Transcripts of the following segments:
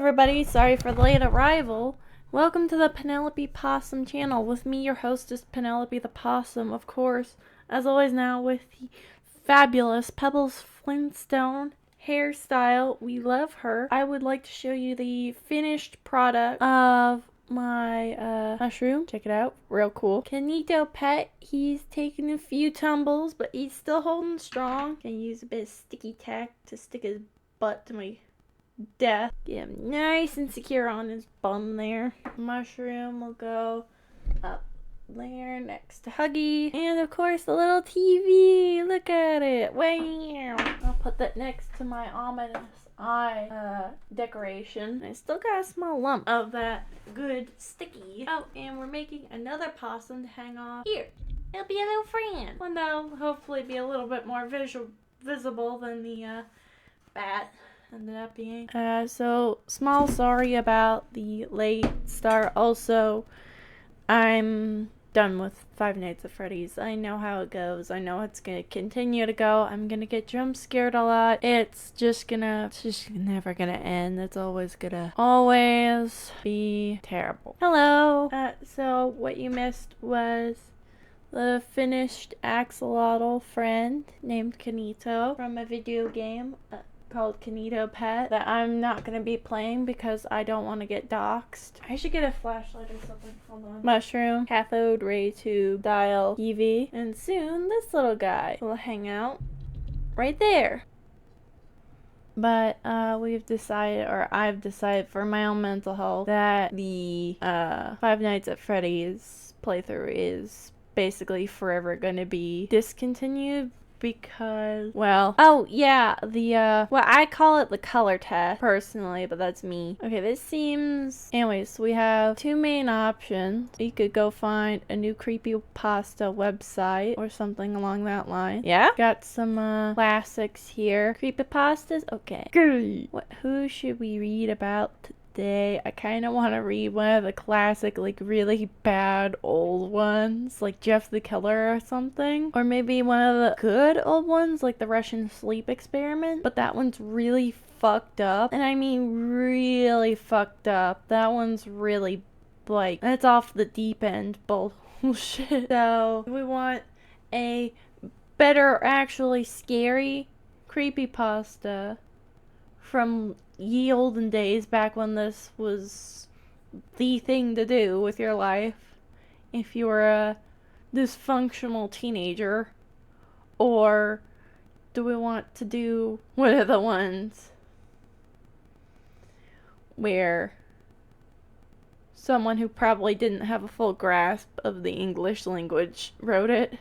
everybody, sorry for the late arrival. Welcome to the Penelope Possum channel with me, your hostess, Penelope the Possum, of course, as always now with the fabulous Pebbles Flintstone hairstyle. We love her. I would like to show you the finished product of my mushroom. Check it out, real cool. Kanito pet, he's taken a few tumbles, but he's still holding strong. Gonna use a bit of sticky tack to stick his butt to my death. Get him nice and secure on his bum there. Mushroom will go up there next to Huggy. And of course the little TV. Look at it. Wow. I'll put that next to my ominous eye decoration. I still got a small lump of that good sticky. Oh, and we're making another possum to hang off here. It'll be a little friend. One that'll hopefully be a little bit more visible than the bat ended up being. So small sorry about the late start. Also, I'm done with Five Nights at Freddy's. I know how it goes. I know it's gonna continue to go. I'm gonna get jump scared a lot. It's just never gonna end. It's always be terrible. Hello. So what you missed was the finished axolotl friend named Kanito from a video game called Kanito Pet that I'm not gonna be playing because I don't want to get doxxed. I should get a flashlight or something. Hold on. Mushroom, cathode ray tube, dial, EV, and soon this little guy will hang out right there. But I've decided for my own mental health that the Five Nights at Freddy's playthrough is basically forever gonna be discontinued because, well, oh yeah, well, I call it the color test personally, but that's me. Okay, this seems, anyways, we have two main options. You could go find a new creepypasta website or something along that line. Yeah, got some classics here. Creepypastas. Okay, great. Who should we read about today? I kind of want to read one of the classic, like, really bad old ones, like Jeff the Killer or something. Or maybe one of the good old ones, like the Russian sleep experiment. But that one's really fucked up. And I mean really fucked up. That one's really, like, that's off the deep end bullshit. So, we want a better, actually scary creepypasta from ye olden days, back when this was the thing to do with your life if you were a dysfunctional teenager? Or do we want to do one of the ones where someone who probably didn't have a full grasp of the English language wrote it?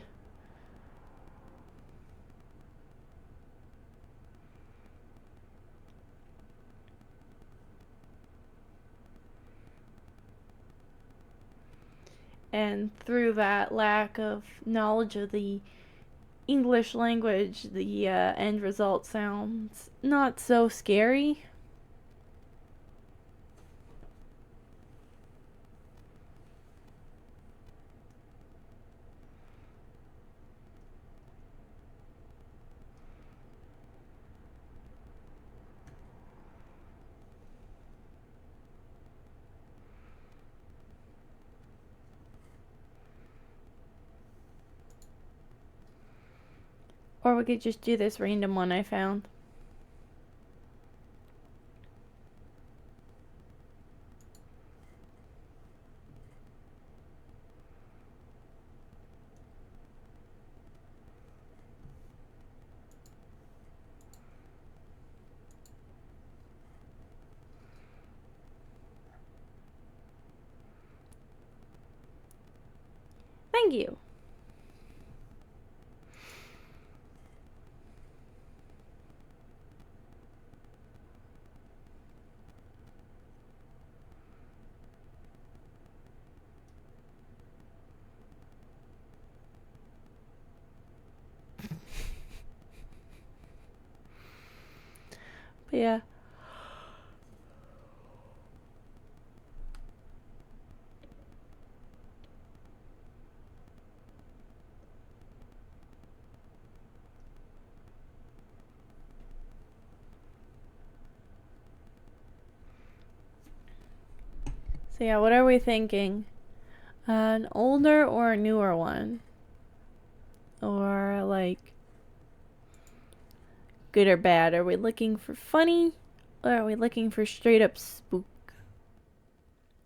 And through that lack of knowledge of the English language, the end result sounds not so scary. Or we could just do this random one I found. Thank you. But yeah. So yeah, what are we thinking? An older or a newer one? Or like good or bad? Are we looking for funny or are we looking for straight up spook?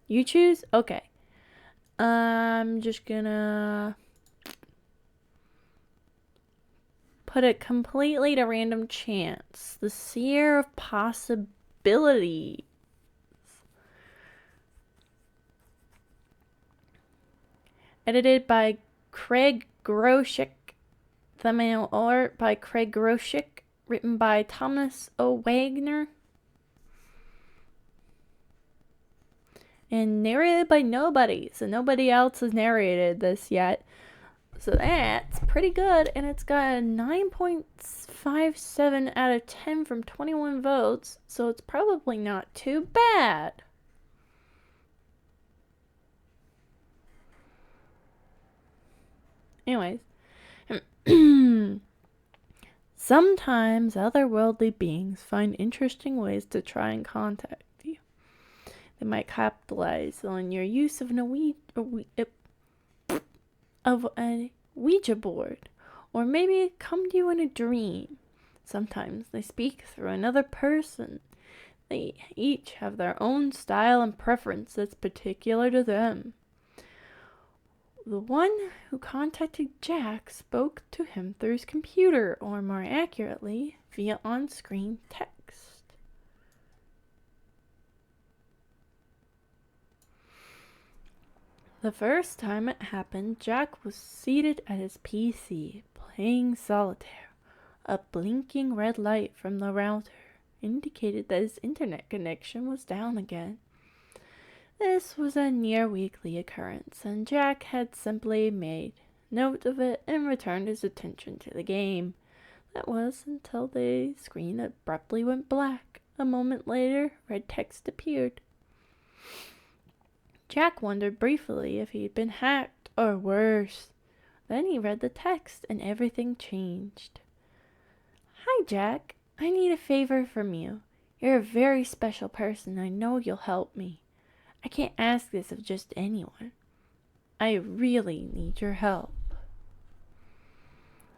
You choose? Okay. I'm just gonna put it completely to random chance. The Seer of Possibility. Edited by Craig Groshek. Thumbnail art by Craig Groshek. Written by Thomas O. Wagner. And narrated by nobody. So nobody else has narrated this yet. So that's pretty good. And it's got a 9.57 out of 10 from 21 votes. So it's probably not too bad. Anyways. Sometimes otherworldly beings find interesting ways to try and contact you. They might capitalize on your use of a Ouija board, or maybe come to you in a dream. Sometimes they speak through another person. They each have their own style and preference that's particular to them. The one who contacted Jack spoke to him through his computer, or more accurately, via on-screen text. The first time it happened, Jack was seated at his PC, playing solitaire. A blinking red light from the router indicated that his internet connection was down again. This was a near weekly occurrence, and Jack had simply made note of it and returned his attention to the game. That was until the screen abruptly went black. A moment later, red text appeared. Jack wondered briefly if he'd been hacked, or worse. Then he read the text, and everything changed. Hi, Jack. I need a favor from you. You're a very special person, and I know you'll help me. I can't ask this of just anyone. I really need your help.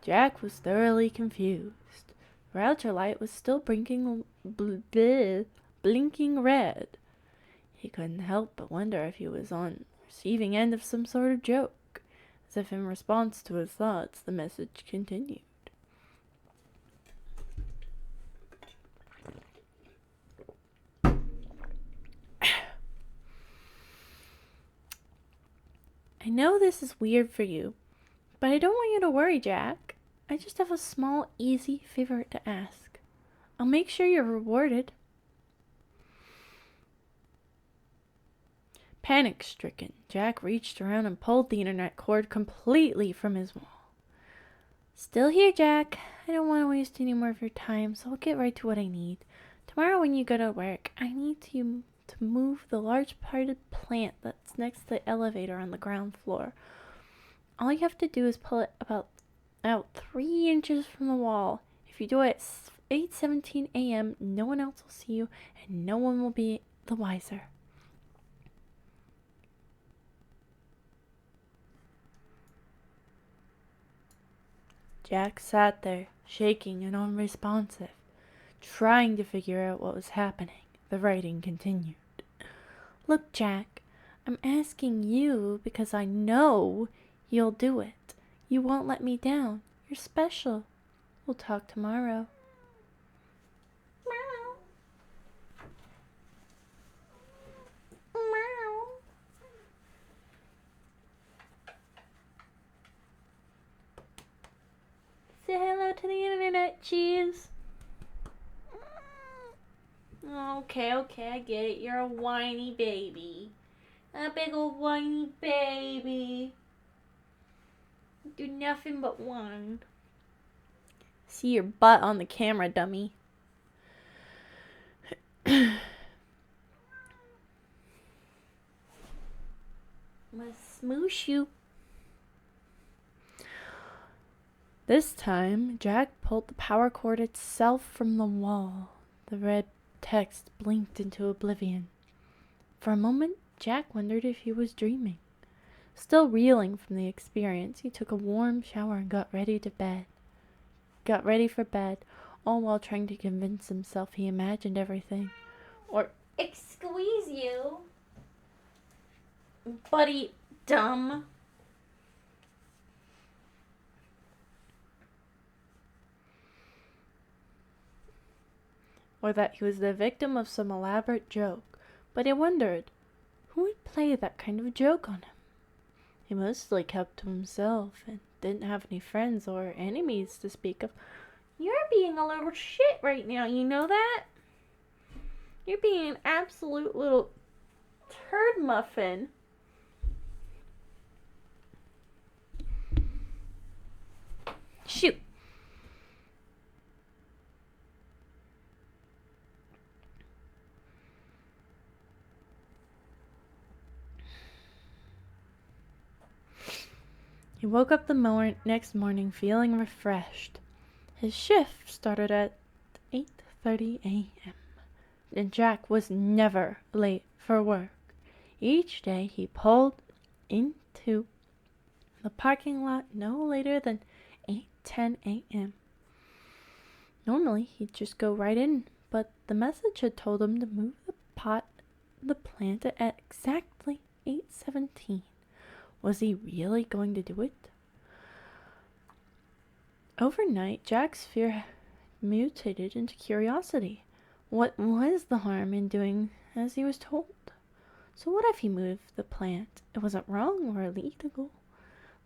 Jack was thoroughly confused. The router light was still blinking red. He couldn't help but wonder if he was on the receiving end of some sort of joke. As if in response to his thoughts, the message continued. I know this is weird for you, but I don't want you to worry, Jack. I just have a small, easy favor to ask. I'll make sure you're rewarded. Panic-stricken, Jack reached around and pulled the internet cord completely from his wall. Still here, Jack. I don't want to waste any more of your time, so I'll get right to what I need. Tomorrow when you go to work, I need you to move the large potted plant that's next to the elevator on the ground floor. All you have to do is pull it out 3 inches from the wall. If you do it at 8:17 a.m., no one else will see you, and no one will be the wiser. Jack sat there, shaking and unresponsive, trying to figure out what was happening. The writing continued. Look, Jack, I'm asking you because I know you'll do it. You won't let me down. You're special. We'll talk tomorrow. Meow. Meow. Say hello to the internet, cheese. Okay, I get it. You're a whiny baby. A big old whiny baby. Do nothing but whine. See your butt on the camera, dummy. Must smoosh you. This time, Jack pulled the power cord itself from the wall. The red text blinked into oblivion. For a moment, Jack wondered if he was dreaming. Still reeling from the experience, he took a warm shower and got ready for bed, all while trying to convince himself he imagined everything. Or, excuse you, buddy dumb. Or that he was the victim of some elaborate joke. But he wondered, who would play that kind of joke on him? He mostly kept to himself and didn't have any friends or enemies to speak of. You're being a little shit right now, you know that? You're being an absolute little turd muffin. Shoot. He woke up the next morning feeling refreshed. His shift started at 8:30 a.m. and Jack was never late for work. Each day he pulled into the parking lot no later than 8:10 a.m. Normally he'd just go right in, but the message had told him to move the plant at exactly 8:17. Was he really going to do it? Overnight, Jack's fear mutated into curiosity. What was the harm in doing as he was told? So what if he moved the plant? It wasn't wrong or illegal.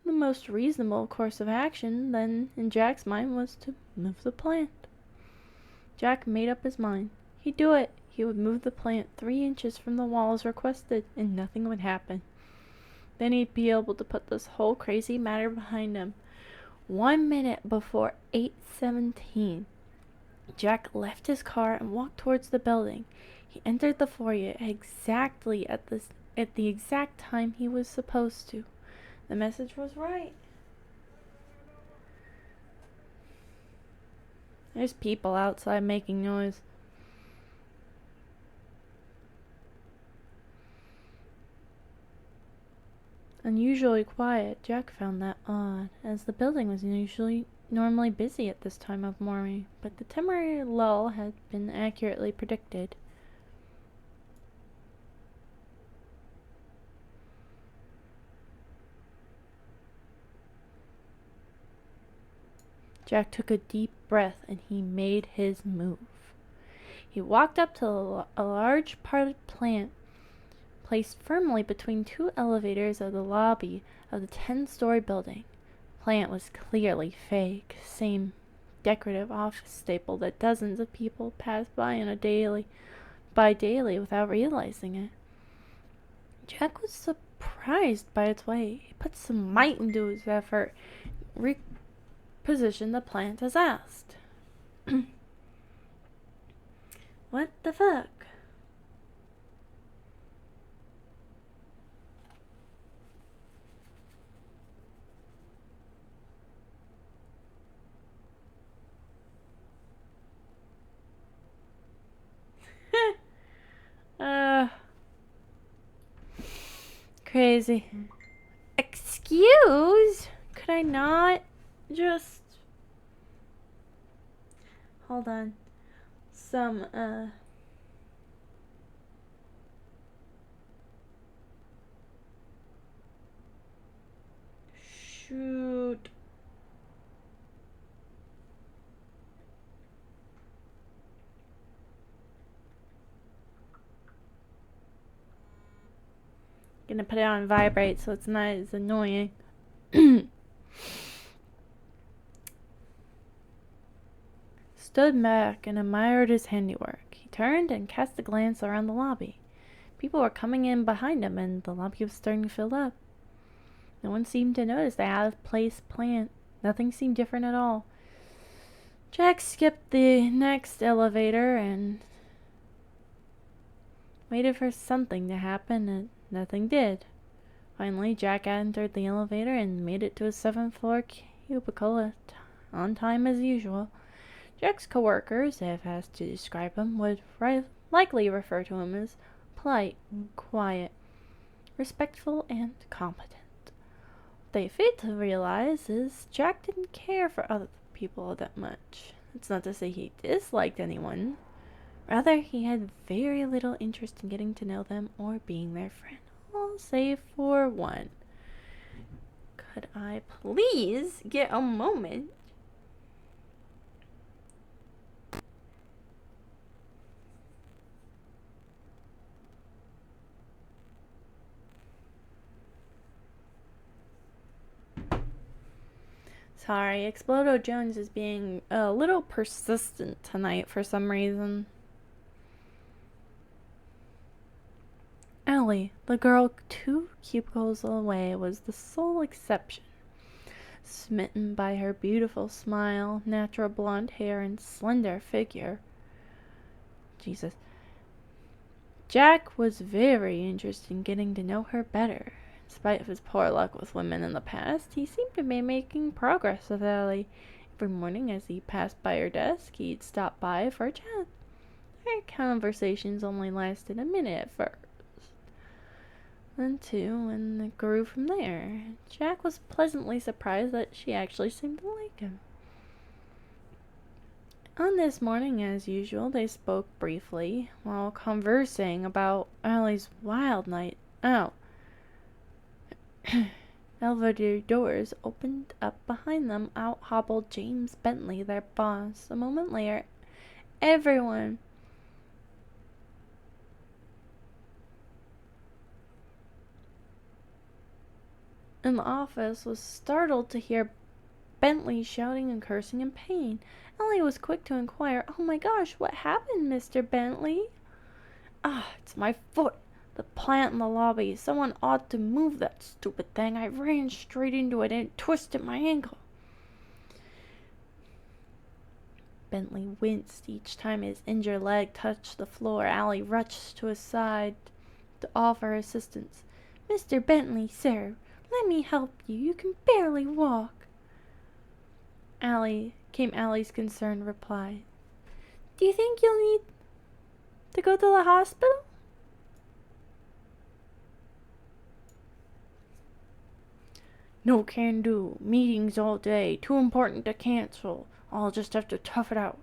The most reasonable course of action, then, in Jack's mind, was to move the plant. Jack made up his mind. He'd do it. He would move the plant 3 inches from the wall as requested, and nothing would happen. Then he'd be able to put this whole crazy matter behind him. 1 minute before 8:17, Jack left his car and walked towards the building. He entered the foyer exactly at the exact time he was supposed to. The message was right. There's people outside making noise. Unusually quiet, Jack found that odd, as the building was normally busy at this time of morning, but the temporary lull had been accurately predicted. Jack took a deep breath and he made his move. He walked up to a large potted plant placed firmly between 2 elevators of the lobby of the 10-story building. The plant was clearly fake, same decorative office staple that dozens of people pass by daily without realizing it. Jack was surprised by its weight. He put some might into his effort, repositioned the plant as asked. What the fuck? Crazy. Excuse? Could I not just... Hold on. Shoot. Gonna put it on vibrate so it's not as annoying. Stood back and admired his handiwork. He turned and cast a glance around the lobby. People were coming in behind him and the lobby was starting to fill up. No one seemed to notice the out-of-place plant. Nothing seemed different at all. Jack skipped the next elevator and waited for something to happen, and nothing did. Finally, Jack entered the elevator and made it to his 7th floor cubicle on time as usual. Jack's coworkers, if asked to describe him, would likely refer to him as polite and quiet. respectful, and competent. What they failed to realize is Jack didn't care for other people that much. It's not to say he disliked anyone. Rather, he had very little interest in getting to know them or being their friend. All save for one. Could I please get a moment? Sorry, Explodo Jones is being a little persistent tonight for some reason. Allie, the girl 2 cubicles away, was the sole exception. Smitten by her beautiful smile, natural blonde hair, and slender figure. Jesus. Jack was very interested in getting to know her better. In spite of his poor luck with women in the past, he seemed to be making progress with Allie. Every morning as he passed by her desk, he'd stop by for a chat. Their conversations only lasted a minute at first, then 2, and it grew from there. Jack was pleasantly surprised that she actually seemed to like him. On this morning, as usual, they spoke briefly while conversing about Allie's wild night out. Elevator doors opened up behind them. Out hobbled James Bentley, their boss. A moment later, everyone in the office was startled to hear Bentley shouting and cursing in pain. Ellie was quick to inquire, "Oh my gosh, what happened, Mr. Bentley?" "Ah, it's my foot. The plant in the lobby. Someone ought to move that stupid thing. I ran straight into it and twisted my ankle." Bentley winced each time his injured leg touched the floor. Allie rushed to his side to offer assistance. "Mr. Bentley, sir, let me help you. You can barely walk." Allie's concerned reply. "Do you think you'll need to go to the hospital?" "No can do. Meetings all day. Too important to cancel. I'll just have to tough it out."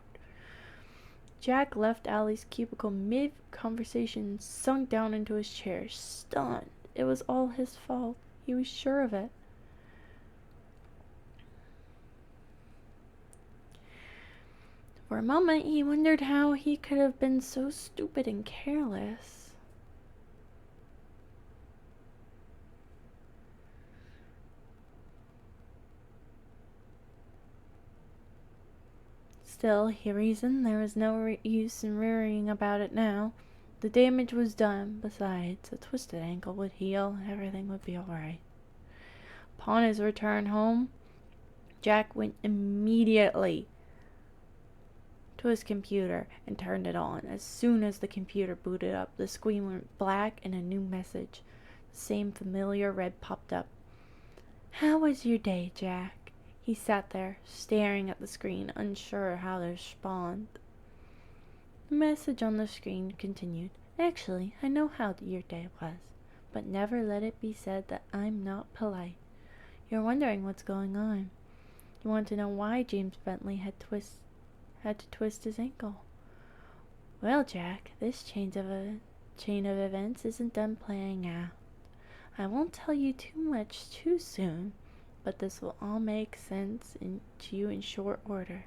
Jack left Allie's cubicle mid-conversation and sunk down into his chair, stunned. It was all his fault. He was sure of it. For a moment, he wondered how he could have been so stupid and careless. Still, he reasoned there was no use in worrying about it now. The damage was done. Besides, a twisted ankle would heal, and everything would be all right. Upon his return home, Jack went immediately to his computer and turned it on. As soon as the computer booted up, the screen went black and a new message, the same familiar red, popped up. "How was your day, Jack?" He sat there, staring at the screen, unsure how to respond. The message on the screen continued. "Actually, I know how your day was, but never let it be said that I'm not polite. You're wondering what's going on. You want to know why James Bentley had to twist his ankle. Well, Jack, this chain of events isn't done playing out. I won't tell you too much too soon, but this will all make sense to you in short order.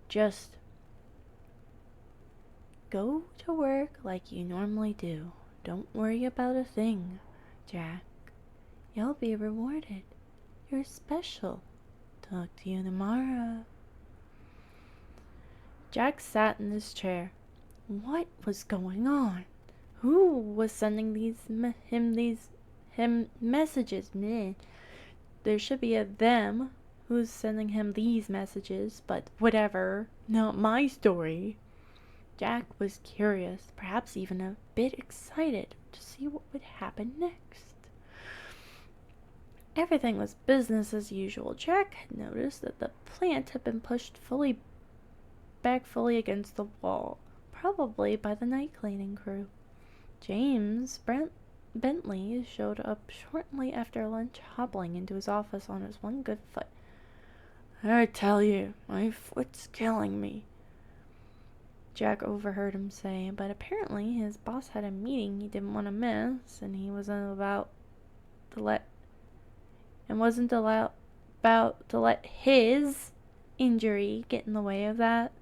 Just go to work like you normally do. Don't worry about a thing, Jack. You'll be rewarded. You're special. Talk to you tomorrow." Jack sat in his chair. What was going on? Who was sending him messages? Meh. There should be a them who's sending him these messages, but whatever. Not my story. Jack was curious, perhaps even a bit excited, to see what would happen next. Everything was business as usual. Jack had noticed that the plant had been pushed back fully against the wall, probably by the night cleaning crew. James Bentley showed up shortly after lunch, hobbling into his office on his one good foot. I tell you, my foot's killing me, Jack overheard him say, but apparently his boss had a meeting he didn't want to miss, and he wasn't about to let his injury get in the way of that.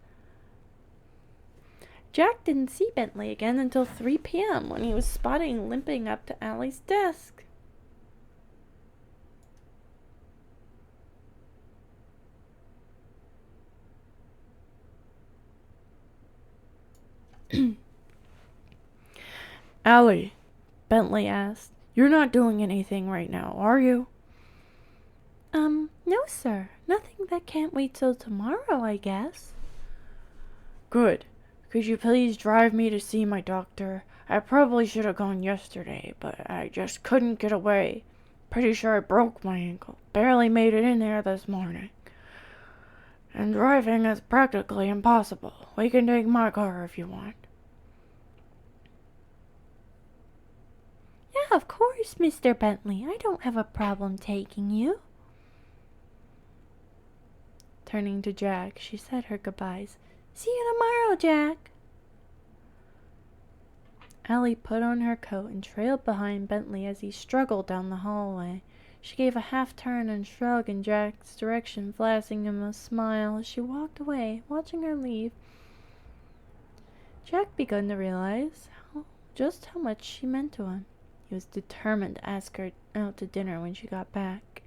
Jack didn't see Bentley again until 3 p.m. when he was spotted limping up to Allie's desk. Allie, Bentley asked, you're not doing anything right now, are you? No, sir. Nothing that can't wait till tomorrow, I guess. Good. Could you please drive me to see my doctor? I probably should have gone yesterday, but I just couldn't get away. Pretty sure I broke my ankle. Barely made it in there this morning. And driving is practically impossible. We can take my car if you want. Yeah, of course, Mr. Bentley. I don't have a problem taking you. Turning to Jack, she said her goodbyes. See you tomorrow, Jack. Allie put on her coat and trailed behind Bentley as he struggled down the hallway. She gave a half-turn and shrug in Jack's direction, flashing him a smile as she walked away, watching her leave. Jack began to realize just how much she meant to him. He was determined to ask her out to dinner when she got back.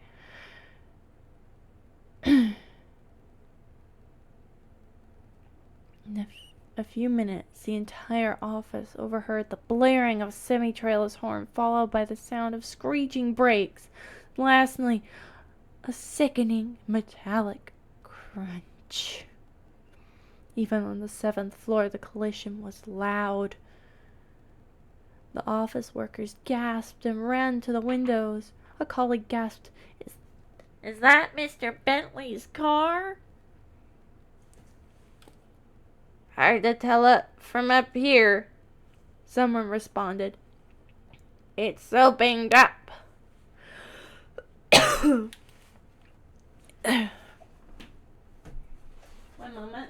In a few minutes, the entire office overheard the blaring of a semi-trailer's horn, followed by the sound of screeching brakes. Lastly, a sickening metallic crunch. Even on the 7th floor, the collision was loud. The office workers gasped and ran to the windows. A colleague gasped, Is that Mr. Bentley's car? Hard to tell it from up here, someone responded. It's so banged up. One moment.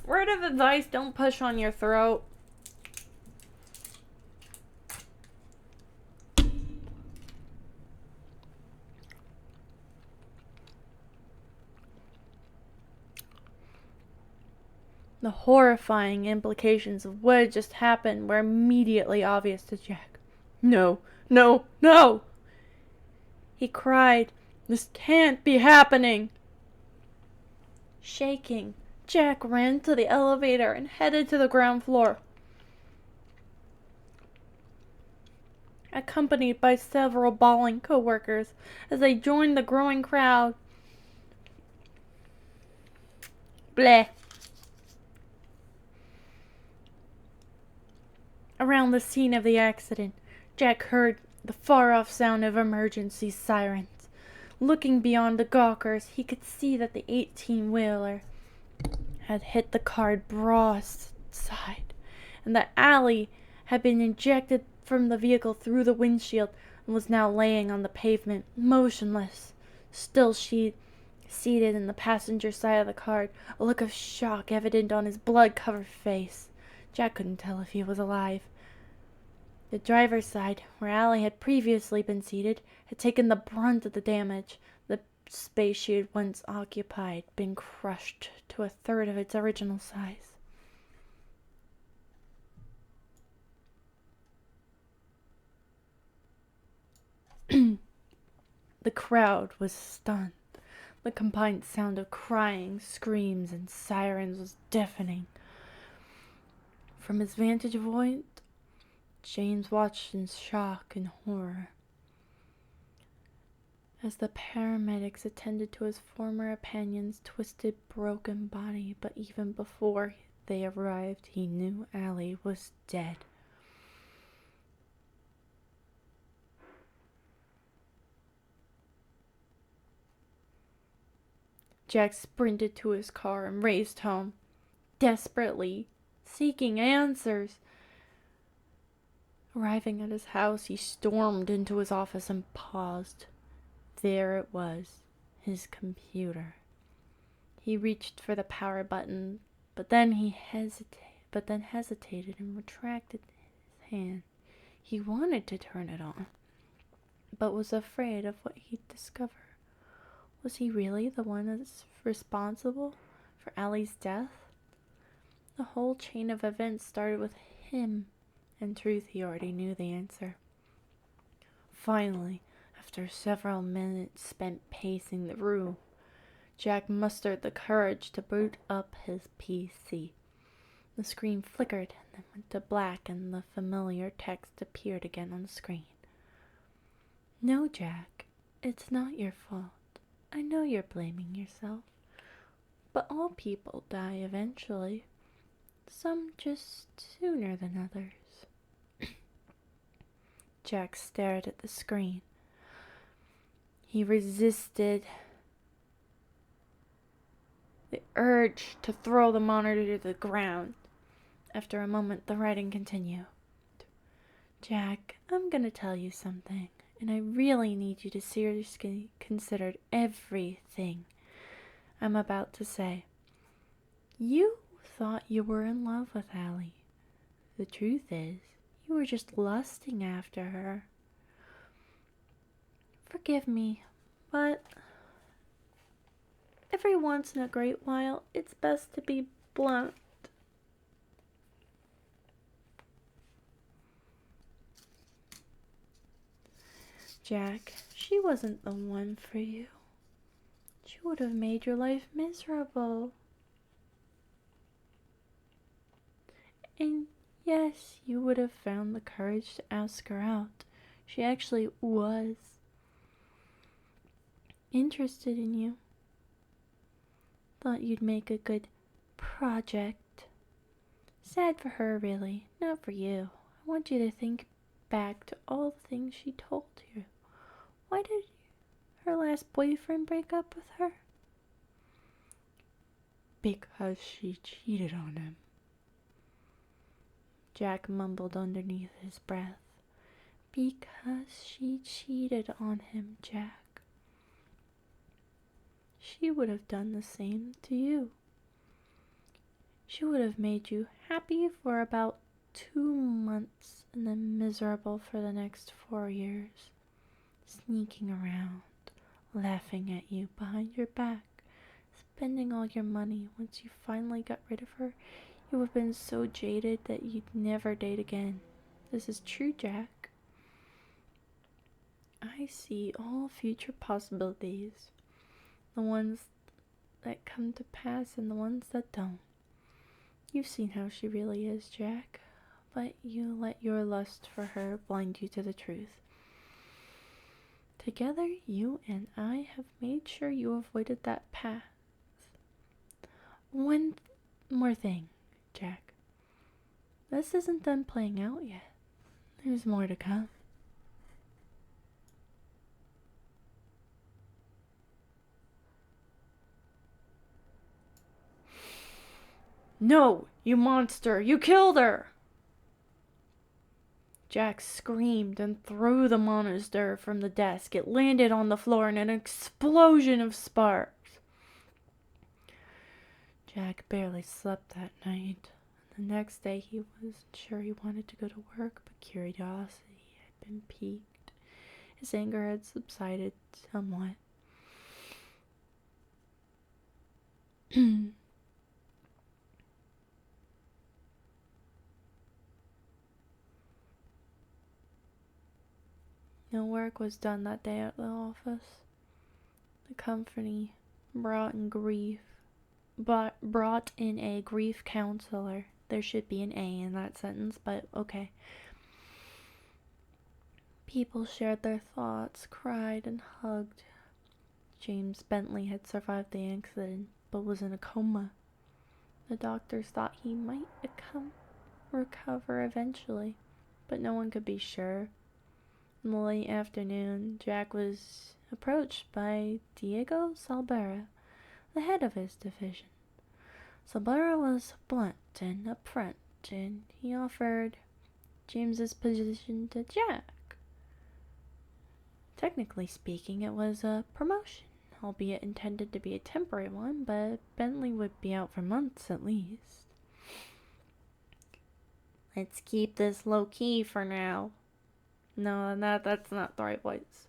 Word of advice, don't push on your throat. The horrifying implications of what had just happened were immediately obvious to Jack. No, no, no! He cried. This can't be happening! Shaking, Jack ran to the elevator and headed to the ground floor. Accompanied by several bawling co-workers as they joined the growing crowd. Bleh. Around the scene of the accident, Jack heard the far-off sound of emergency sirens. Looking beyond the gawkers, he could see that the 18-wheeler had hit the car's broadside, and that Allie had been ejected from the vehicle through the windshield and was now laying on the pavement, motionless. Still seated in the passenger side of the car, a look of shock evident on his blood-covered face. Jack couldn't tell if he was alive. The driver's side, where Allie had previously been seated, had taken the brunt of the damage. The space she had once occupied been crushed to a third of its original size. The crowd was stunned. The combined sound of crying, screams, and sirens was deafening. From his vantage point, James watched in shock and horror as the paramedics attended to his former companion's twisted, broken body, but even before they arrived, he knew Allie was dead. Jack sprinted to his car and raced home, desperately seeking answers. Arriving at his house, he stormed into his office and paused. There it was, his computer. He reached for the power button, but then hesitated and retracted his hand. He wanted to turn it on, but was afraid of what he'd discover. Was he really the one that's responsible for Allie's death? The whole chain of events started with him. In truth, he already knew the answer. Finally, after several minutes spent pacing the room, Jack mustered the courage to boot up his PC. The screen flickered and then went to black, and the familiar text appeared again on the screen. "No, Jack, it's not your fault. I know you're blaming yourself. But all people die eventually. Some just sooner than others." Jack stared at the screen. He resisted the urge to throw the monitor to the ground. After a moment, the writing continued. "Jack, I'm gonna tell you something, and I really need you to seriously consider everything I'm about to say. You thought you were in love with Allie. The truth is, you were just lusting after her. Forgive me, but every once in a great while, it's best to be blunt. Jack, she wasn't the one for you. She would have made your life miserable. And yes, you would have found the courage to ask her out. She actually was interested in you. Thought you'd make a good project. Sad for her, really, not for you. I want you to think back to all the things she told you. Why did her last boyfriend break up with her?" "Because she cheated on him," Jack mumbled underneath his breath. "Because she cheated on him, Jack. She would have done the same to you. She would have made you happy for about 2 months and then miserable for the next 4 years. Sneaking around, laughing at you behind your back, spending all your money. Once you finally got rid of her, you would have been so jaded that you'd never date again. This is true, Jack. I see all future possibilities, the ones that come to pass and the ones that don't. You've seen how she really is, Jack, but you let your lust for her blind you to the truth. Together, you and I have made sure you avoided that path. One more thing, Jack. This isn't done playing out yet. There's more to come." "No, you monster! You killed her!" Jack screamed and threw the monitor from the desk. It landed on the floor in an explosion of sparks. Jack barely slept that night. The next day he wasn't sure he wanted to go to work, but curiosity had been piqued. His anger had subsided somewhat. No work was done that day at the office. The company brought in a grief counselor. There should be an A in that sentence, but okay. People shared their thoughts, cried, and hugged. James Bentley had survived the accident, but was in a coma. The doctors thought he might recover eventually, but no one could be sure. In the late afternoon, Jack was approached by Diego Salbera, the head of his division. Sabara was blunt and upfront, and he offered James's position to Jack. Technically speaking, it was a promotion, albeit intended to be a temporary one, but Bentley would be out for months at least. Let's keep this low-key for now. No, that's not the right voice.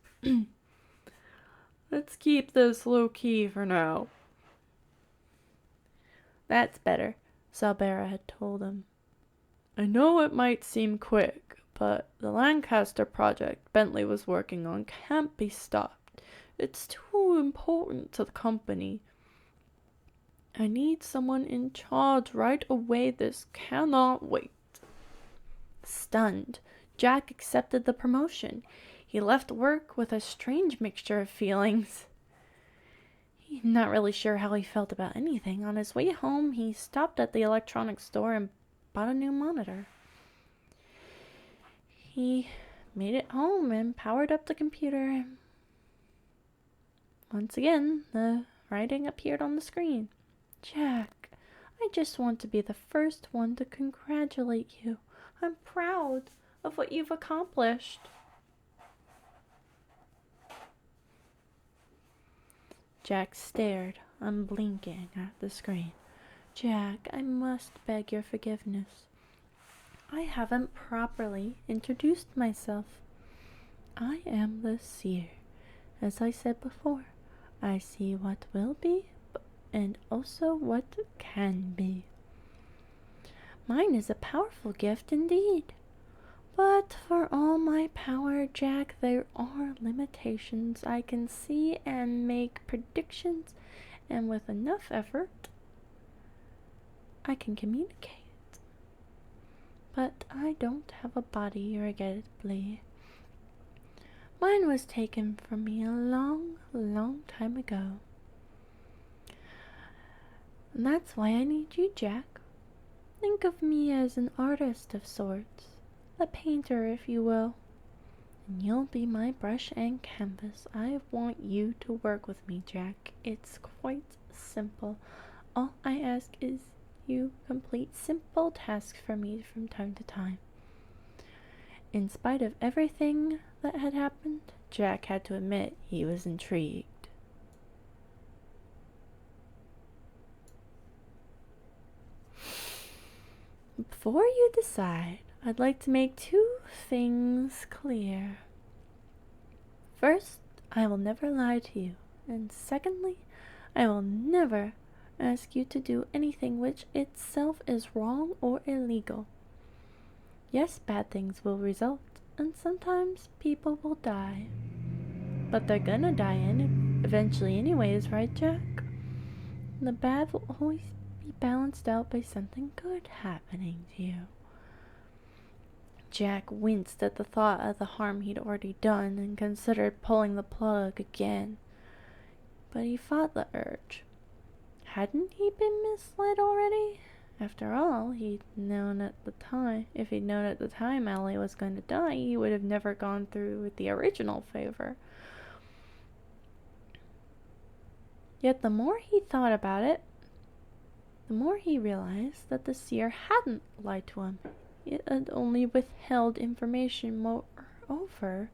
Let's keep this low-key for now. That's better, Sabara had told him. I know it might seem quick, but the Lancaster project Bentley was working on can't be stopped. It's too important to the company. I need someone in charge right away. This cannot wait. Stunned, Jack accepted the promotion. He left work with a strange mixture of feelings. He's not really sure how he felt about anything. On his way home, he stopped at the electronics store and bought a new monitor. He made it home and powered up the computer. Once again, the writing appeared on the screen. Jack, I just want to be the first one to congratulate you. I'm proud of what you've accomplished. Jack stared, unblinking, at the screen. Jack, I must beg your forgiveness. I haven't properly introduced myself. I am the seer. As I said before, I see what will be and also what can be. Mine is a powerful gift indeed. But for all my power, Jack, there are limitations. I can see and make predictions, and with enough effort, I can communicate. But I don't have a body, regrettably. Mine was taken from me a long, long time ago. And that's why I need you, Jack. Think of me as an artist of sorts. A painter, if you will. And you'll be my brush and canvas. I want you to work with me, Jack. It's quite simple. All I ask is you complete simple tasks for me from time to time. In spite of everything that had happened, Jack had to admit he was intrigued. Before you decide, I'd like to make two things clear. First, I will never lie to you. And secondly, I will never ask you to do anything which itself is wrong or illegal. Yes, bad things will result, and sometimes people will die. But they're gonna die eventually anyways, right, Jack? The bad will always be balanced out by something good happening to you. Jack winced at the thought of the harm he'd already done and considered pulling the plug again. But he fought the urge. Hadn't he been misled already? After all, if he'd known at the time Allie was going to die, he would have never gone through with the original favor. Yet the more he thought about it, the more he realized that the seer hadn't lied to him. It had only withheld information. Moreover,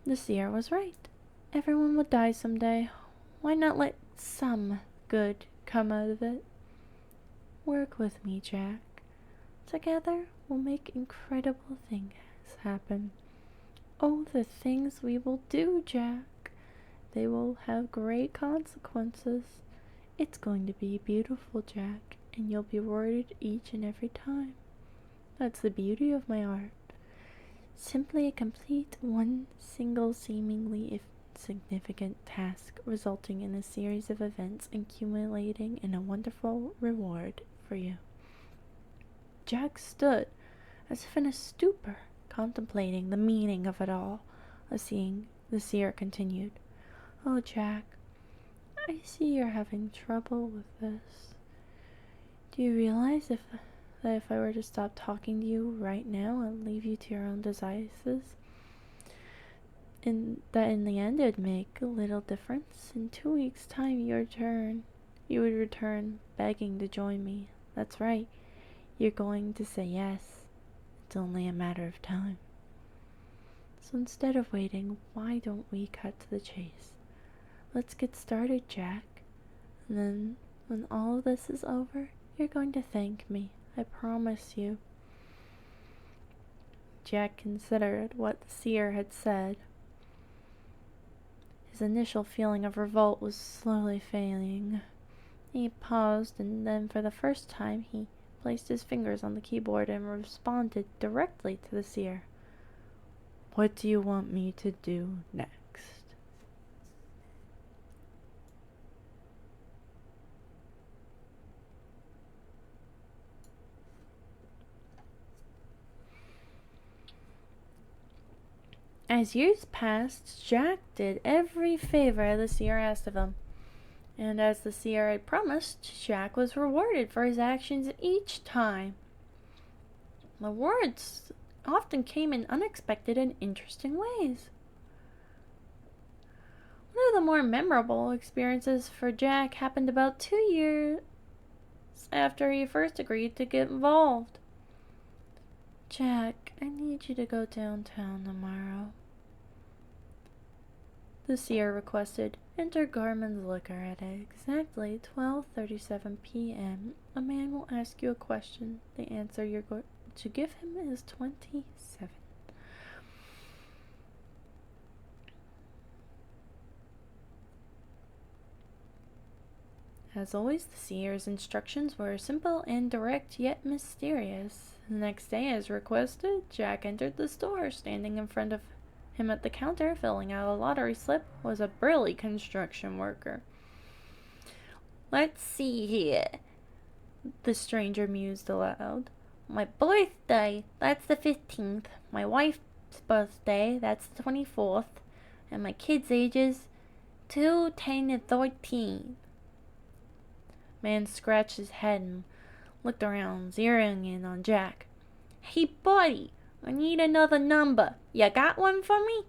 the seer was right. Everyone would die someday. Why not let some good come out of it? Work with me, Jack. Together, we'll make incredible things happen. Oh, the things we will do, Jack. They will have great consequences. It's going to be beautiful, Jack, and you'll be rewarded each and every time. That's the beauty of my art. Simply complete one single seemingly insignificant task, resulting in a series of events accumulating in a wonderful reward for you. Jack stood as if in a stupor, contemplating the meaning of it all. The seer continued, Oh, Jack, I see you're having trouble with this. Do you realize that if I were to stop talking to you right now and leave you to your own devices, in the end it would make a little difference. In 2 weeks' time you would return begging to join me. That's right. You're going to say yes. It's only a matter of time. So instead of waiting, why don't we cut to the chase? Let's get started, Jack. And then, when all of this is over, you're going to thank me. I promise you. Jack considered what the seer had said. His initial feeling of revolt was slowly fading. He paused, and then for the first time he placed his fingers on the keyboard and responded directly to the seer. What do you want me to do next? As years passed, Jack did every favor the seer asked of him. And as the seer had promised, Jack was rewarded for his actions each time. The rewards often came in unexpected and interesting ways. One of the more memorable experiences for Jack happened about 2 years after he first agreed to get involved. Jack, I need you to go downtown tomorrow. The seer requested. Enter Garman's Liquor at exactly 12:37 p.m. A man will ask you a question. The answer you're going to give him is 27. As always, the seer's instructions were simple and direct, yet mysterious. The next day, as requested, Jack entered the store. Standing in front of him at the counter, filling out a lottery slip, was a burly construction worker. Let's see here, the stranger mused aloud. My birthday, that's the 15th. My wife's birthday, that's the 24th. And my kids' ages, 2, 10, and 13. Man scratched his head and looked around, zeroing in on Jack. Hey, buddy, I need another number. You got one for me?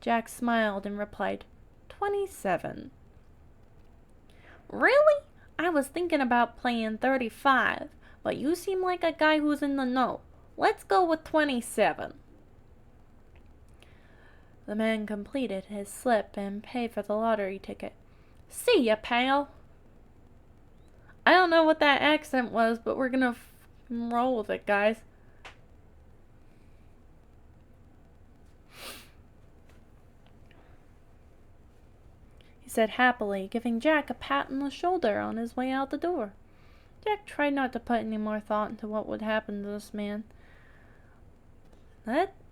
Jack smiled and replied, 27. Really? I was thinking about playing 35, but you seem like a guy who's in the know. Let's go with 27. The man completed his slip and paid for the lottery ticket. See ya, pal. I don't know what that accent was, but we're gonna roll with it, guys. He said happily, giving Jack a pat on the shoulder on his way out the door. Jack tried not to put any more thought into what would happen to this man.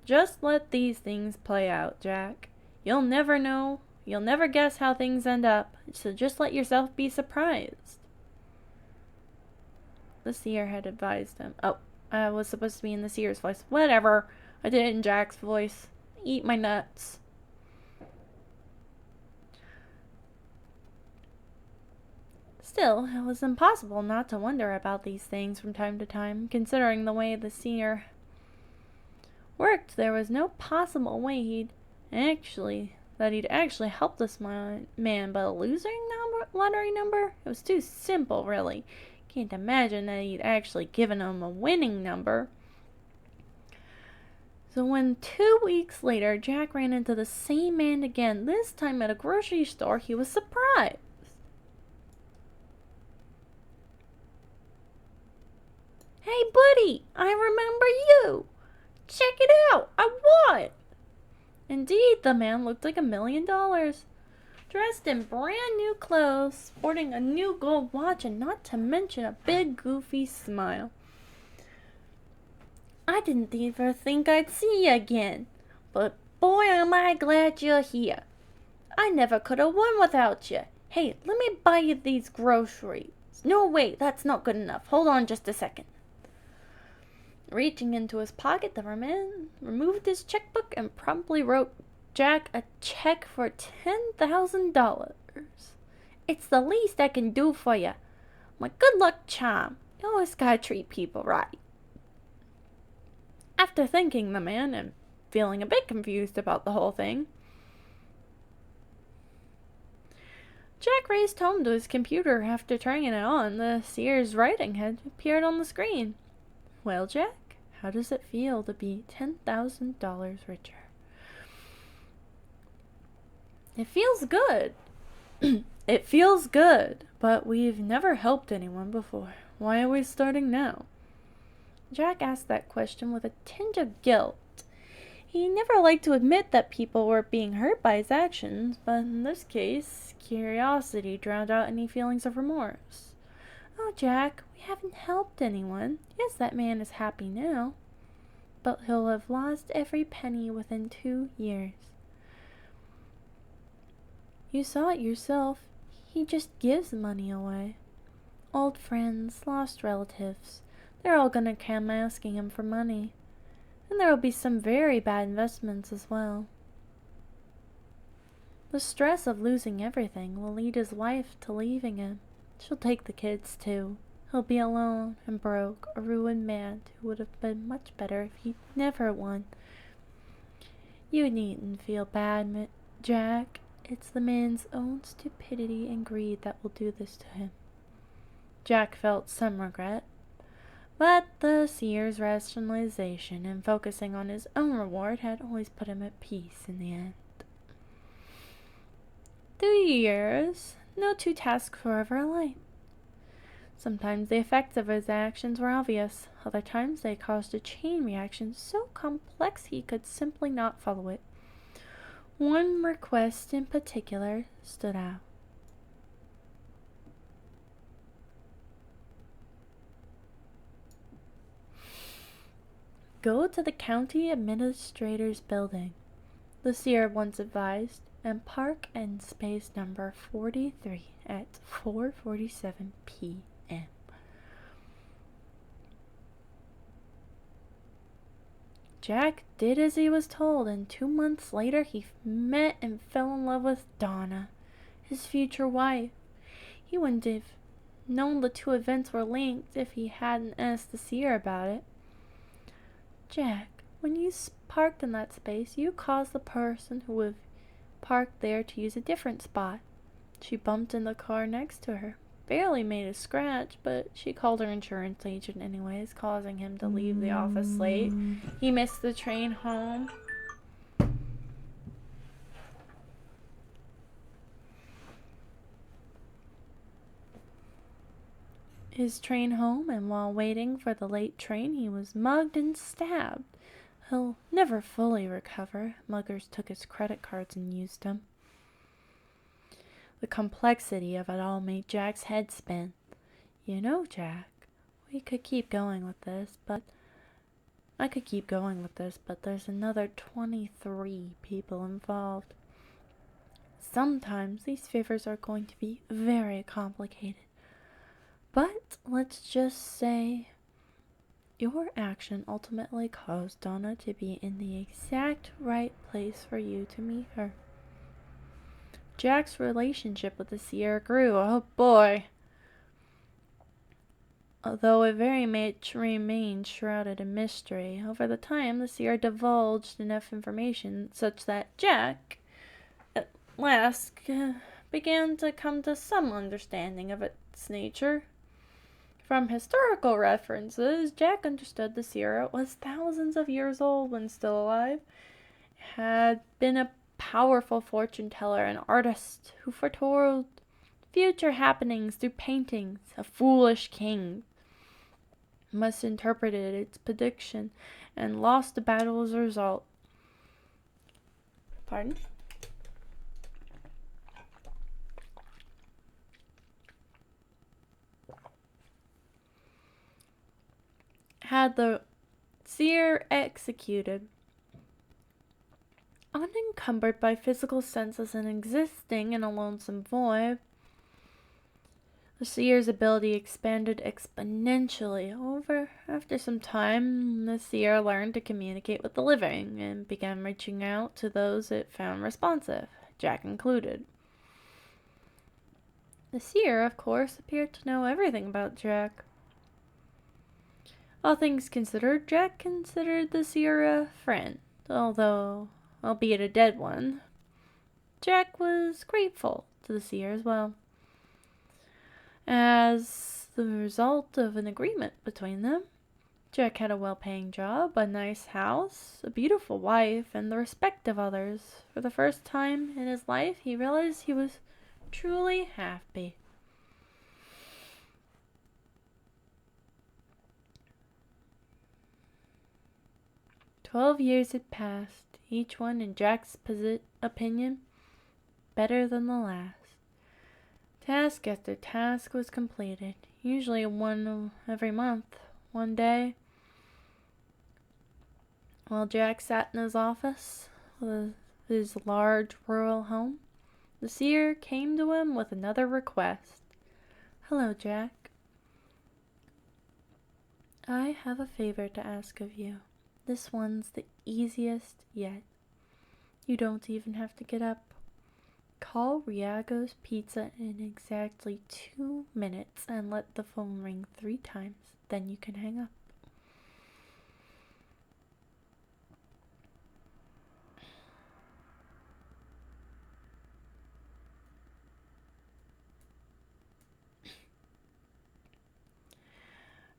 Just let these things play out, Jack. You'll never know. You'll never guess how things end up, so just let yourself be surprised. The seer had advised him. Oh, I was supposed to be in the seer's voice. Whatever. I did it in Jack's voice. Eat my nuts. Still, it was impossible not to wonder about these things from time to time. Considering the way the seer worked, there was no possible way he'd actually help this man, but a lottery number? It was too simple, really. Can't imagine that he'd actually given him a winning number. So when 2 weeks later Jack ran into the same man again, this time at a grocery store, he was surprised. Hey buddy, I remember you. Check it out, I won. Indeed, the man looked like $1 million. Dressed in brand new clothes, sporting a new gold watch, and not to mention a big goofy smile. I didn't ever think I'd see you again, but boy am I glad you're here. I never could have won without you. Hey, let me buy you these groceries. No, wait, that's not good enough. Hold on just a second. Reaching into his pocket, the man removed his checkbook and promptly wrote Jack a check for $10,000. It's the least I can do for you. My good luck charm. You always gotta treat people right. After thanking the man and feeling a bit confused about the whole thing. Jack raced home to his computer. After turning it on, the seer's writing had appeared on the screen. "Well, Jack, how does it feel to be $10,000 richer?" "It feels good." "It feels good, but we've never helped anyone before. Why are we starting now?" Jack asked that question with a tinge of guilt. He never liked to admit that people were being hurt by his actions, but in this case, curiosity drowned out any feelings of remorse. "Oh, Jack, we haven't helped anyone. Yes, that man is happy now, but he'll have lost every penny within 2 years. You saw it yourself. He just gives money away. Old friends, lost relatives, they're all gonna come asking him for money. And there will be some very bad investments as well. The stress of losing everything will lead his wife to leaving him. She'll take the kids too. He'll be alone and broke, a ruined man who would have been much better if he'd never won. You needn't feel bad, Jack. It's the man's own stupidity and greed that will do this to him." Jack felt some regret, but the seer's rationalization and focusing on his own reward had always put him at peace in the end. 3 years, no two tasks were ever alike. Sometimes the effects of his actions were obvious. Other times they caused a chain reaction so complex he could simply not follow it. One request in particular stood out. "Go to the county administrator's building," the seer once advised, "and park in space number 43 at 4:47 p.m. Jack did as he was told, and 2 months later he met and fell in love with Donna, his future wife. He wouldn't have known the two events were linked if he hadn't asked the seer about it. "Jack, when you parked in that space, you caused the person who would parked there to use a different spot. She bumped in the car next to her. Barely made a scratch, but she called her insurance agent anyways, causing him to leave the office late. He missed the train home. And while waiting for the late train, he was mugged and stabbed. He'll never fully recover. Muggers took his credit cards and used them." The complexity of it all made Jack's head spin. "You know, Jack, we could keep going with this, but I could keep going with this, but there's another 23 people involved. Sometimes these favors are going to be very complicated. But let's just say your action ultimately caused Donna to be in the exact right place for you to meet her." Jack's relationship with the seer grew. Oh boy. Although it very much remained shrouded in mystery, over the time the seer divulged enough information such that Jack, at last, began to come to some understanding of its nature. From historical references, Jack understood the seer was thousands of years old when still alive, had been a powerful fortune teller and artist who foretold future happenings through paintings. A foolish king misinterpreted its prediction and lost the battle as a result. Pardon? Had the seer executed, unencumbered by physical senses and existing in a lonesome void, the seer's ability expanded exponentially. After some time, the seer learned to communicate with the living and began reaching out to those it found responsive, Jack included. The seer, of course, appeared to know everything about Jack. All things considered, Jack considered the seer a friend, although albeit a dead one. Jack was grateful to the seer as well, as the result of an agreement between them. Jack had a well-paying job, a nice house, a beautiful wife, and the respect of others. For the first time in his life, he realized he was truly happy. "12 years had passed, each one, in Jack's opinion, better than the last. Task after task was completed, usually one every month. One day, while Jack sat in his office with his large rural home, the seer came to him with another request. "Hello, Jack. I have a favor to ask of you. This one's the easiest yet. You don't even have to get up. Call Riago's Pizza in exactly 2 minutes and let the phone ring 3 times. Then you can hang up."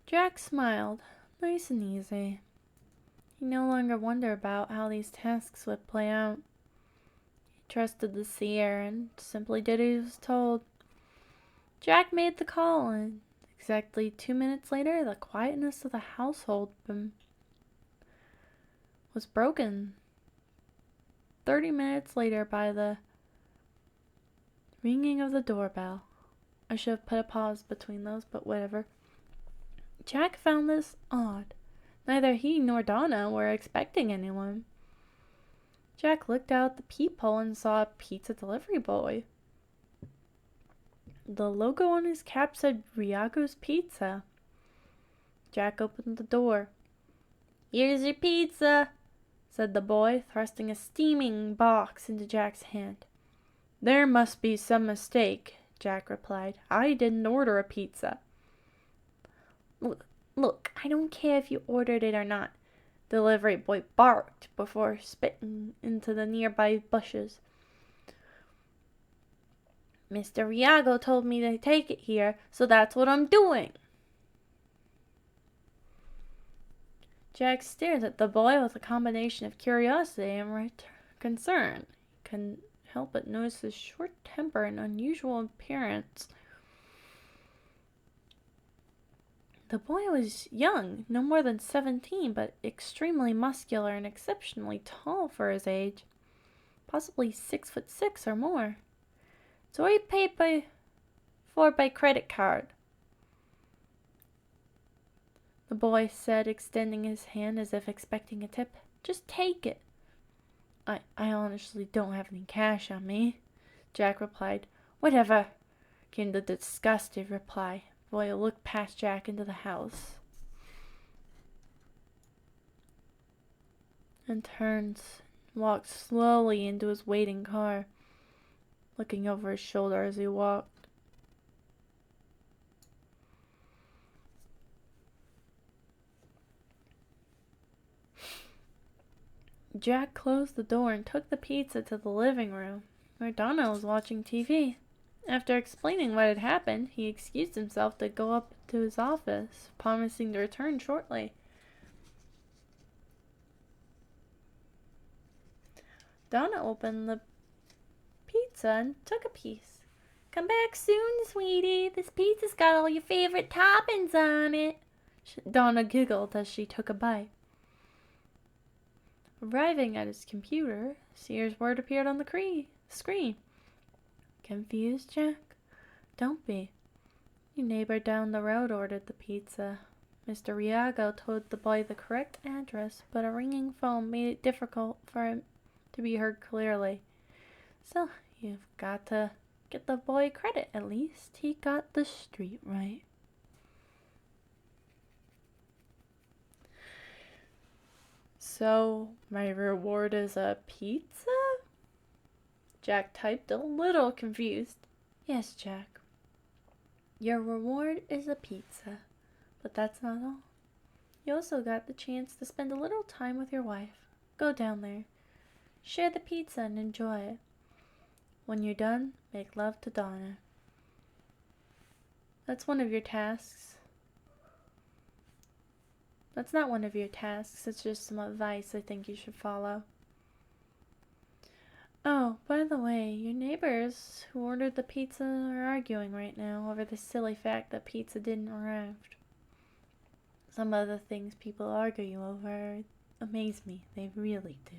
Jack smiled, nice and easy. He no longer wondered about how these tasks would play out. He trusted the seer and simply did as he was told. Jack made the call, and exactly 2 minutes later, the quietness of the household was broken. 30 minutes later, by the ringing of the doorbell. I should have put a pause between those, but whatever. Jack found this odd. Neither he nor Donna were expecting anyone. Jack looked out the peephole and saw a pizza delivery boy. The logo on his cap said Riago's Pizza. Jack opened the door. "Here's your pizza," said the boy, thrusting a steaming box into Jack's hand. "There must be some mistake," Jack replied. "I didn't order a pizza." Look, I don't care if you ordered it or not," the delivery boy barked before spitting into the nearby bushes. "Mr. Riago told me to take it here, so that's what I'm doing." Jack stared at the boy with a combination of curiosity and concern. He couldn't help but notice his short temper and unusual appearance. The boy was young, no more than 17, but extremely muscular and exceptionally tall for his age, possibly 6'6" or more. "So he paid for by credit card," the boy said, extending his hand as if expecting a tip. "Just take it." I honestly don't have any cash on me," Jack replied. "Whatever," came the disgusted reply. The boy looked past Jack into the house and walked slowly into his waiting car, looking over his shoulder as he walked. Jack closed the door and took the pizza to the living room, where Donna was watching TV. After explaining what had happened, he excused himself to go up to his office, promising to return shortly. Donna opened the pizza and took a piece. "Come back soon, sweetie. This pizza's got all your favorite toppings on it." Donna giggled as she took a bite. Arriving at his computer, Sear's word appeared on the screen. "Confused, Jack? Don't be. Your neighbor down the road ordered the pizza." Mr. Riago told the boy the correct address, but a ringing phone made it difficult for him to be heard clearly. "So you've got to get the boy credit. At least he got the street right." "So my reward is a pizza?" Jack typed, a little confused. "Yes, Jack. Your reward is a pizza, but that's not all. You also got the chance to spend a little time with your wife. Go down there. Share the pizza and enjoy it. When you're done, make love to Donna. That's one of your tasks. That's not one of your tasks. It's just some advice I think you should follow. Oh, by the way, your neighbors who ordered the pizza are arguing right now over the silly fact that pizza didn't arrive. Some of the things people argue over amaze me. They really do.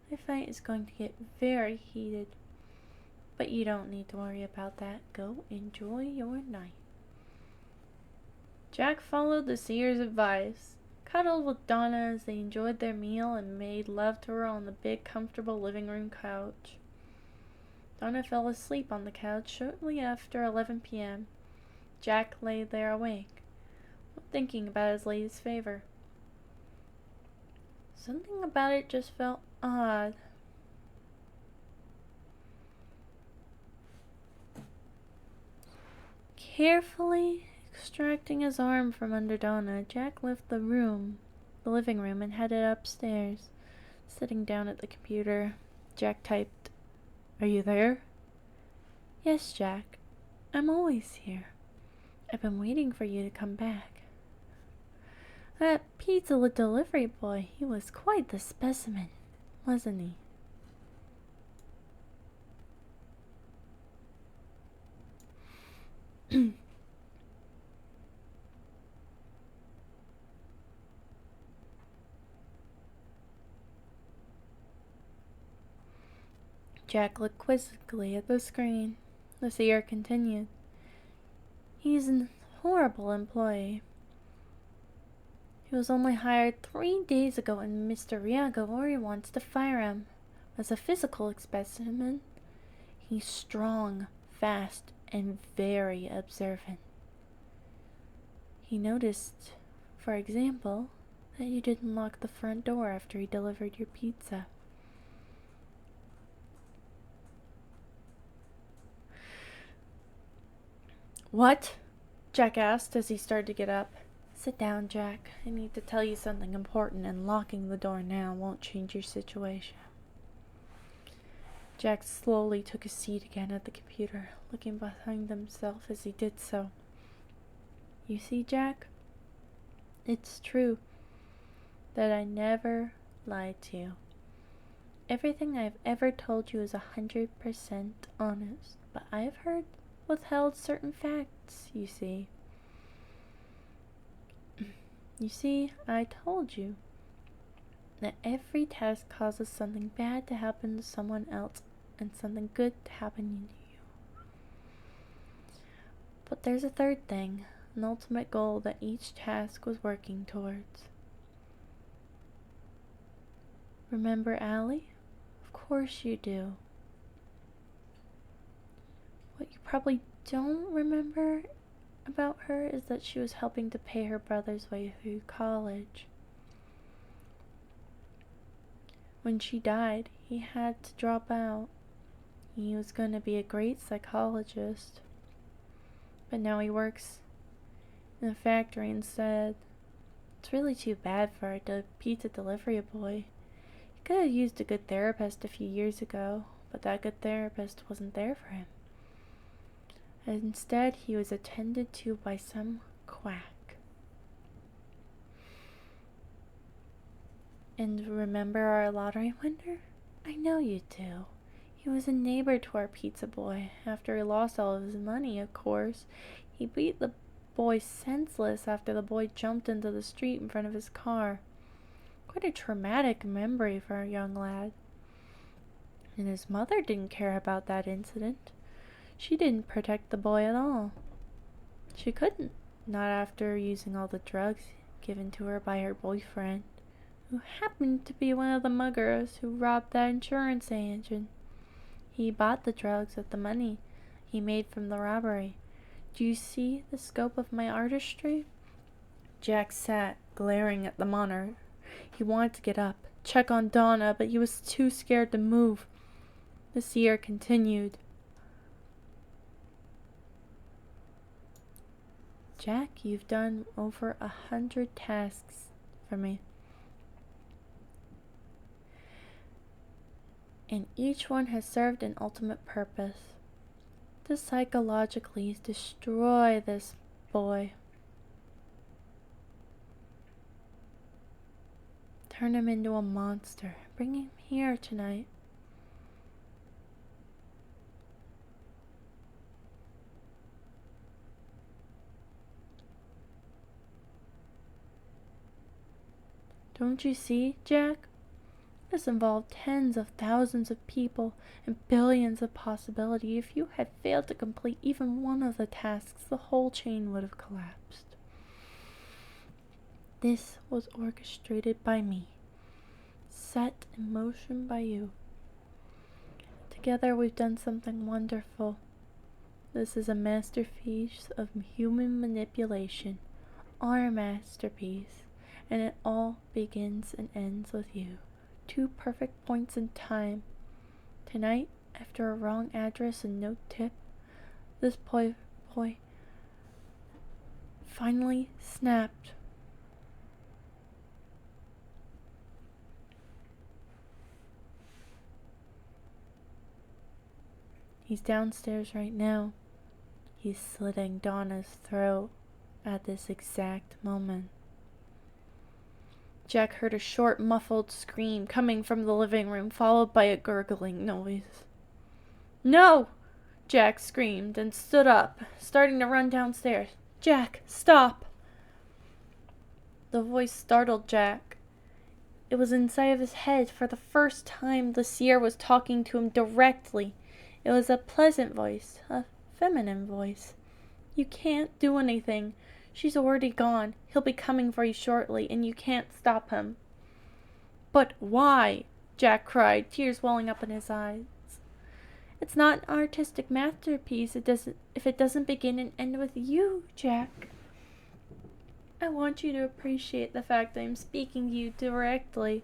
The fight is going to get very heated. But you don't need to worry about that. Go enjoy your night. Jack followed the seer's advice, cuddled with Donna as they enjoyed their meal, and made love to her on the big, comfortable living room couch. Donna fell asleep on the couch shortly after 11 p.m. Jack lay there awake, thinking about his lady's favor. Something about it just felt odd. Carefully extracting his arm from under Donna, Jack left the living room, and headed upstairs. Sitting down at the computer, Jack typed, "Are you there?" "Yes, Jack. I'm always here. I've been waiting for you to come back. That pizza delivery boy, he was quite the specimen, wasn't he?" Jack looked quizzically at the screen. The seer continued, "He's an horrible employee. He was only hired 3 days ago, and Mr. Riagavori wants to fire him. As a physical specimen, he's strong, fast, and very observant. He noticed, for example, that you didn't lock the front door after he delivered your pizza." "What?" Jack asked as he started to get up. "Sit down, Jack. I need to tell you something important, and locking the door now won't change your situation." Jack slowly took a seat again at the computer, looking behind himself as he did so. "You see, Jack, it's true that I never lied to you. Everything I've ever told you is 100% honest, but I've withheld certain facts, you see. You see, I told you that every test causes something bad to happen to someone else and something good to happen to you. But there's a third thing, an ultimate goal that each task was working towards. Remember Allie? Of course you do. What you probably don't remember about her is that she was helping to pay her brother's way through college. When she died, he had to drop out. He was going to be a great psychologist, but now he works in a factory instead. It's really too bad for a pizza delivery boy. He could have used a good therapist a few years ago, but that good therapist wasn't there for him. Instead, he was attended to by some quack. And remember our lottery winner? I know you do. He was a neighbor to our pizza boy. After he lost all of his money, of course, he beat the boy senseless after the boy jumped into the street in front of his car. Quite a traumatic memory for a young lad. And his mother didn't care about that incident. She didn't protect the boy at all. She couldn't, not after using all the drugs given to her by her boyfriend, who happened to be one of the muggers who robbed that insurance agent. He bought the drugs with the money he made from the robbery. Do you see the scope of my artistry? Jack sat, glaring at the monitor. He wanted to get up, check on Donna, but he was too scared to move. The seer continued. Jack, you've done over 100 tasks for me. and each one has served an ultimate purpose. To psychologically destroy this boy. Turn him into a monster. Bring him here tonight. Don't you see, Jack? This involved tens of thousands of people and billions of possibilities. If you had failed to complete even one of the tasks, the whole chain would have collapsed. This was orchestrated by me, set in motion by you. Together we've done something wonderful. This is a masterpiece of human manipulation, our masterpiece, and it all begins and ends with you. 2 perfect points in time. Tonight, after a wrong address and no tip, this boy finally snapped. He's downstairs right now. He's slitting Donna's throat at this exact moment. Jack heard a short, muffled scream coming from the living room, followed by a gurgling noise. "No!" Jack screamed and stood up, starting to run downstairs. "Jack, stop!" The voice startled Jack. It was inside of his head. For the first time, the seer was talking to him directly. It was a pleasant voice, a feminine voice. "You can't do anything. She's already gone. He'll be coming for you shortly, and you can't stop him." "But why?" Jack cried, tears welling up in his eyes. "It's not an artistic masterpiece if it doesn't begin and end with you, Jack. I want you to appreciate the fact that I'm speaking to you directly.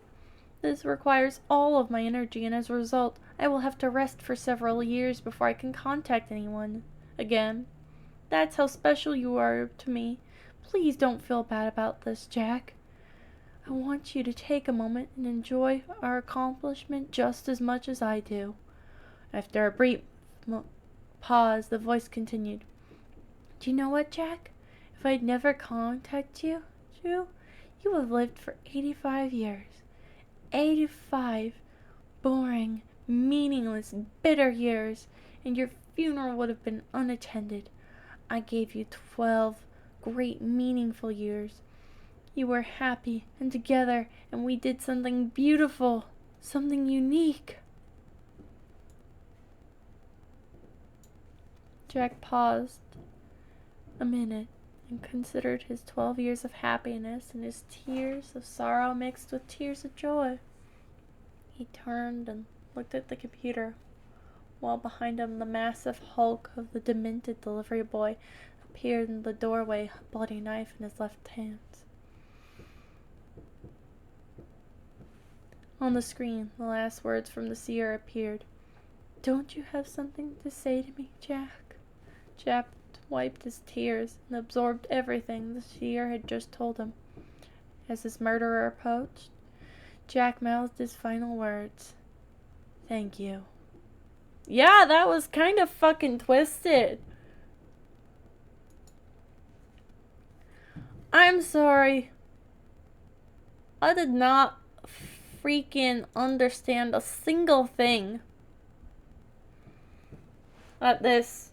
This requires all of my energy, and as a result, I will have to rest for several years before I can contact anyone again. That's how special you are to me. Please don't feel bad about this, Jack. I want you to take a moment and enjoy our accomplishment just as much as I do." After a brief pause, the voice continued. "Do you know what, Jack? If I'd never contacted you would have lived for 85 years. 85 boring, meaningless, bitter years, and your funeral would have been unattended. I gave you 12 great, meaningful years. You were happy and together, and we did something beautiful, something unique." Jack paused a minute and considered his 12 years of happiness and his tears of sorrow mixed with tears of joy. He turned and looked at the computer, while behind him the massive hulk of the demented delivery boy appeared in the doorway, a bloody knife in his left hand. On the screen, the last words from the seer appeared. "Don't you have something to say to me, Jack?" Jack wiped his tears and absorbed everything the seer had just told him. As his murderer approached, Jack mouthed his final words. "Thank you." Yeah, that was kind of fucking twisted. I'm sorry. I did not freaking understand a single thing at this.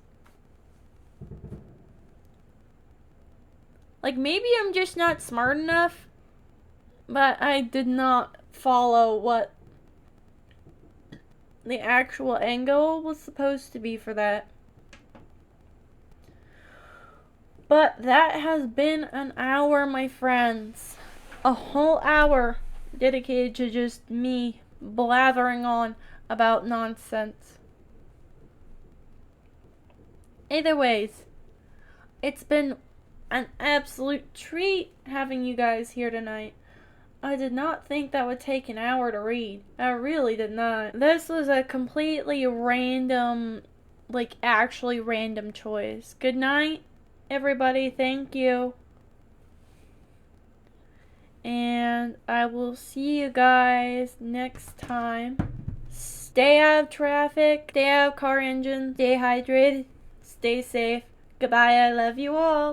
Like, maybe I'm just not smart enough, but I did not follow what the actual angle was supposed to be for that. But that has been an hour, my friends. A whole hour dedicated to just me blathering on about nonsense. Either ways, it's been an absolute treat having you guys here tonight. I did not think that would take an hour to read. I really did not. This was a completely random, like actually random choice. Good night, everybody. Thank you. And I will see you guys next time. Stay stay out of traffic, stay out of car engines, stay hydrated, stay safe. Goodbye, I love you all.